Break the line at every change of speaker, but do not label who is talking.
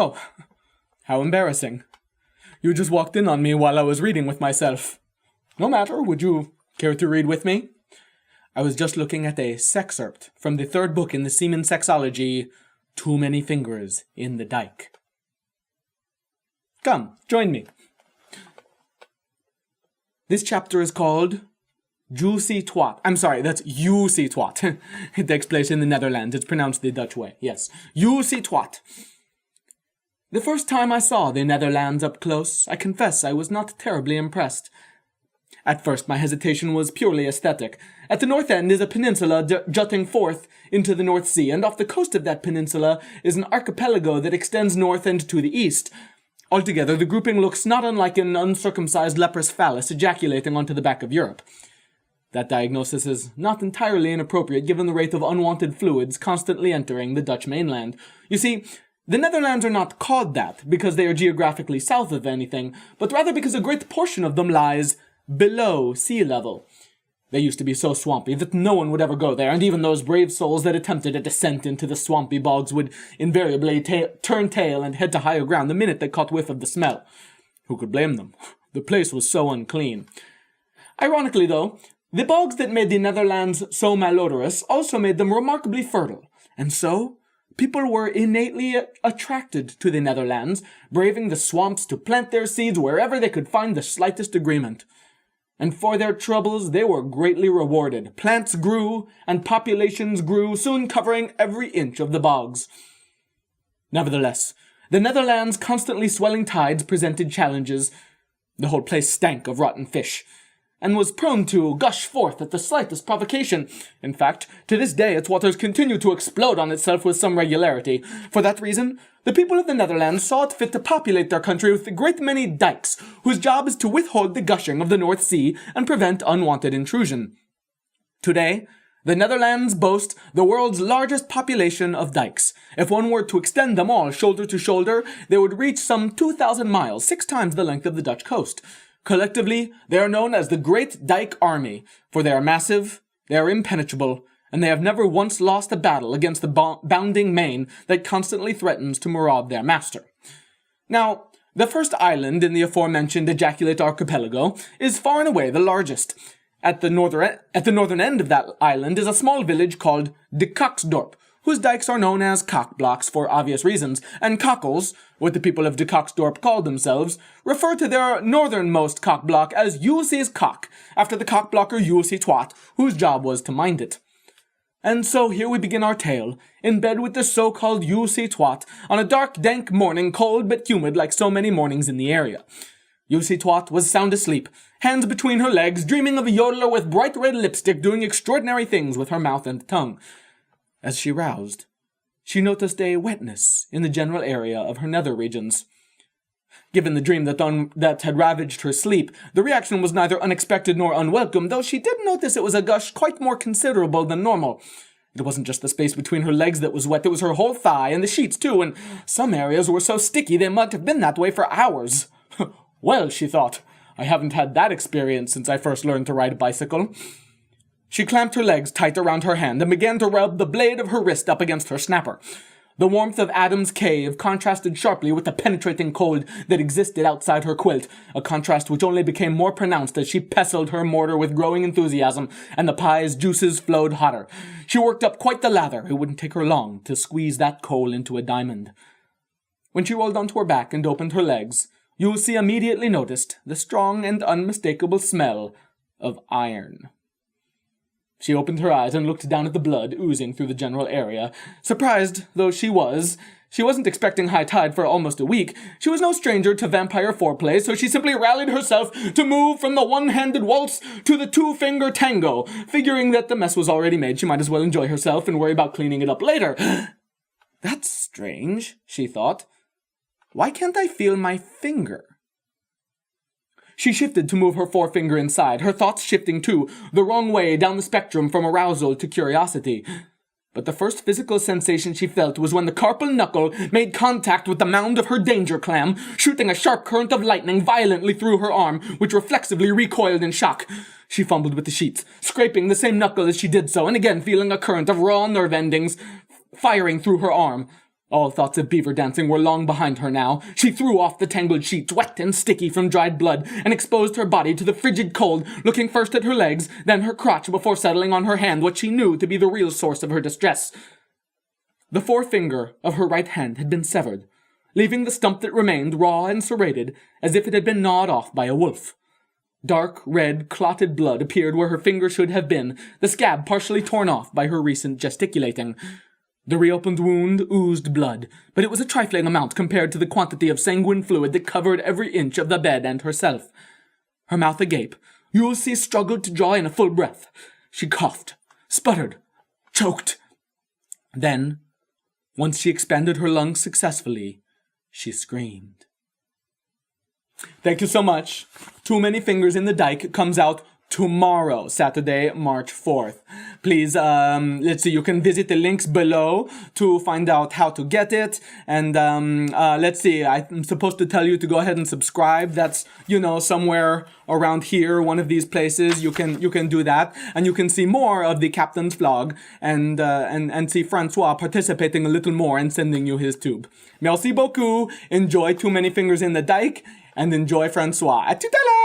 Oh, how embarrassing. You just walked in on me while I was reading with myself. No matter, would you care to read with me? I was just looking at a Sexcerpt from the third book in the Seamen Sexology, Too Many Fingers in the Dyke. Come, join me. This chapter is called Juicy Twat. I'm sorry, that's Juicy Twat. It takes place in the Netherlands. It's pronounced the Dutch way. Yes, Juicy Twat. The first time I saw the Netherlands up close, I confess I was not terribly impressed. At first, my hesitation was purely aesthetic. At the north end is a peninsula jutting forth into the North Sea, and off the coast of that peninsula is an archipelago that extends north and to the east. Altogether, the grouping looks not unlike an uncircumcised leprous phallus ejaculating onto the back of Europe. That diagnosis is not entirely inappropriate given the rate of unwanted fluids constantly entering the Dutch mainland. You see, the Netherlands are not called that because they are geographically south of anything, but rather because a great portion of them lies below sea level. They used to be so swampy that no one would ever go there, and even those brave souls that attempted a descent into the swampy bogs would invariably turn tail and head to higher ground the minute they caught whiff of the smell. Who could blame them? The place was so unclean. Ironically, though, the bogs that made the Netherlands so malodorous also made them remarkably fertile, and so people were innately attracted to the Netherlands, braving the swamps to plant their seeds wherever they could find the slightest agreement. And for their troubles, they were greatly rewarded. Plants grew, and populations grew, soon covering every inch of the bogs. Nevertheless, the Netherlands' constantly swelling tides presented challenges. The whole place stank of rotten fish, and was prone to gush forth at the slightest provocation. In fact, to this day its waters continue to explode on itself with some regularity. For that reason, the people of the Netherlands saw it fit to populate their country with a great many dikes, whose job is to withhold the gushing of the North Sea and prevent unwanted intrusion. Today, the Netherlands boast the world's largest population of dikes. If one were to extend them all shoulder to shoulder, they would reach some 2,000 miles, 6 times the length of the Dutch coast. Collectively, they are known as the Great Dyke Army, for they are massive, they are impenetrable, and they have never once lost a battle against the bounding main that constantly threatens to maraud their master. Now, the first island in the aforementioned Ejaculate Archipelago is far and away the largest. At the northern end of that island is a small village called Dyke, whose dikes are known as cockblocks for obvious reasons, and cockles, what the people of De Cocksdorp call themselves, refer to their northernmost cockblock as Juicy's Cock, after the cockblocker Juicy Twat, whose job was to mind it. And so here we begin our tale, in bed with the so-called Juicy Twat, on a dark, dank morning, cold but humid like so many mornings in the area. Juicy Twat was sound asleep, hands between her legs, dreaming of a yodeler with bright red lipstick doing extraordinary things with her mouth and tongue. As she roused, she noticed a wetness in the general area of her nether regions. Given the dream that had ravaged her sleep, the reaction was neither unexpected nor unwelcome, though she did notice it was a gush quite more considerable than normal. It wasn't just the space between her legs that was wet, it was her whole thigh, and the sheets too, and some areas were so sticky they might have been that way for hours. Well, she thought, I haven't had that experience since I first learned to ride a bicycle. She clamped her legs tight around her hand and began to rub the blade of her wrist up against her snapper. The warmth of Adam's cave contrasted sharply with the penetrating cold that existed outside her quilt, a contrast which only became more pronounced as she pestled her mortar with growing enthusiasm, and the pie's juices flowed hotter. She worked up quite the lather. It wouldn't take her long to squeeze that coal into a diamond. When she rolled onto her back and opened her legs, Juicy immediately noticed the strong and unmistakable smell of iron. She opened her eyes and looked down at the blood oozing through the general area. Surprised though she wasn't expecting high tide for almost a week. She was no stranger to vampire foreplay, so she simply rallied herself to move from the one-handed waltz to the two-finger tango, figuring that the mess was already made. She might as well enjoy herself and worry about cleaning it up later. That's strange, she thought. Why can't I feel my finger? She shifted to move her forefinger inside, her thoughts shifting too, the wrong way down the spectrum from arousal to curiosity. But the first physical sensation she felt was when the carpal knuckle made contact with the mound of her danger clam, shooting a sharp current of lightning violently through her arm, which reflexively recoiled in shock. She fumbled with the sheets, scraping the same knuckle as she did so, and again feeling a current of raw nerve endings firing through her arm. All thoughts of beaver dancing were long behind her now. She threw off the tangled sheets, wet and sticky from dried blood, and exposed her body to the frigid cold, looking first at her legs, then her crotch before settling on her hand, what she knew to be the real source of her distress. The forefinger of her right hand had been severed, leaving the stump that remained raw and serrated, as if it had been gnawed off by a wolf. Dark, red, clotted blood appeared where her finger should have been, the scab partially torn off by her recent gesticulating. The reopened wound oozed blood, but it was a trifling amount compared to the quantity of sanguine fluid that covered every inch of the bed and herself. Her mouth agape, Yulcie struggled to draw in a full breath. She coughed, sputtered, choked. Then, once she expanded her lungs successfully, she screamed. Thank you so much. Too Many Fingers in the Dyke comes out tomorrow, Saturday, March 4th. Please, let's see, you can visit the links below to find out how to get it. And, let's see, I'm supposed to tell you to go ahead and subscribe. That's, somewhere around here, one of these places. You can do that. And you can see more of the Captain's vlog and see François participating a little more and sending you his tube. Merci beaucoup. Enjoy Too Many Fingers in the Dyke and enjoy François. À tout à l'heure!